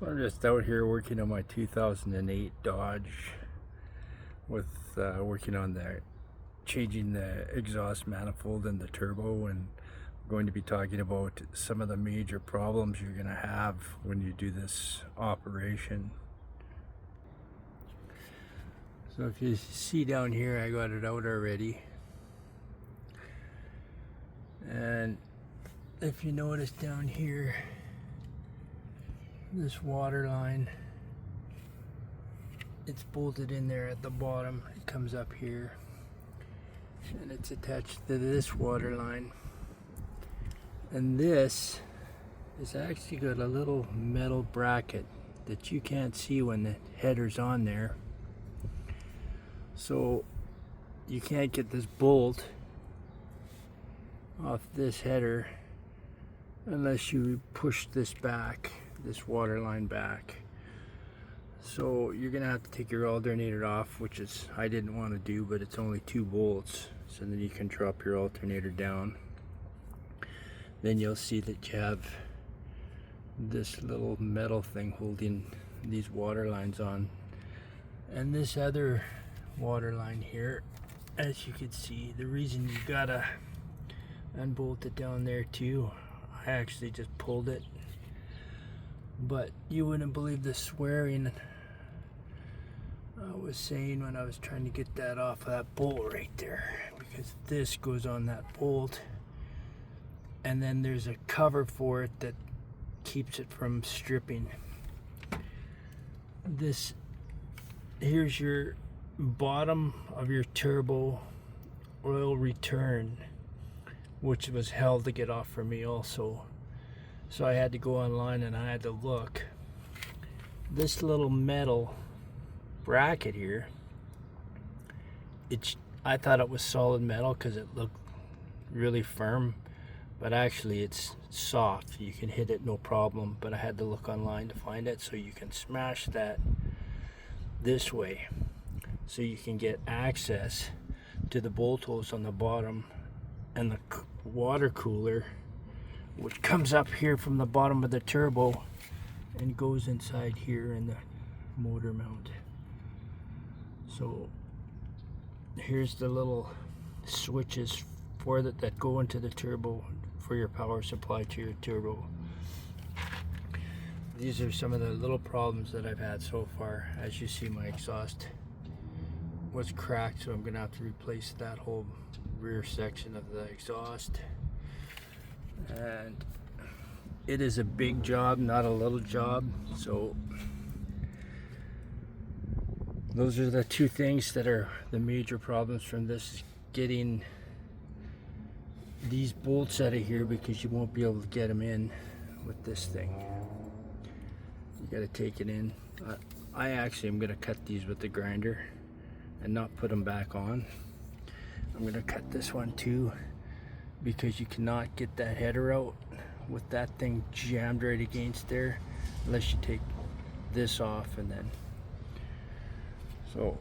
So I'm just out here working on my 2008 Dodge with working on changing the exhaust manifold and the turbo, and I'm going to be talking about some of the major problems you're going to have when you do this operation. So if you see down here, I got it out already, and if you notice down here, this water line, it's bolted in there at the bottom. It comes up here and it's attached to this water line, and this is actually got a little metal bracket that you can't see when the header's on there, so you can't get this bolt off this header unless you push this water line back. So you're gonna have to take your alternator off, which is I didn't want to do, but it's only 2 bolts, so then you can drop your alternator down. Then you'll see that you have this little metal thing holding these water lines on, and this other water line here, as you can see, the reason you gotta unbolt it down there too, I actually just pulled it, but you wouldn't believe the swearing I was saying when I was trying to get that off of that bolt right there, because this goes on that bolt, and then there's a cover for it that keeps it from stripping. Here's your bottom of your turbo oil return, which was hell to get off for me also. So I had to go online and I had to look. This little metal bracket here, I thought it was solid metal because it looked really firm, but actually it's soft. You can hit it no problem, but I had to look online to find it. So you can smash that this way so you can get access to the bolt holes on the bottom and the water cooler, which comes up here from the bottom of the turbo and goes inside here in the motor mount. So here's the little switches for that go into the turbo for your power supply to your turbo. These are some of the little problems that I've had so far. As you see, my exhaust was cracked, so I'm gonna have to replace that whole rear section of the exhaust. And it is a big job, not a little job. So those are the 2 things that are the major problems from this, is getting these bolts out of here, because you won't be able to get them in with this thing. You got to take it in. I actually am going to cut these with the grinder and not put them back on. I'm going to cut this one too, because you cannot get that header out with that thing jammed right against there unless you take this off. And then so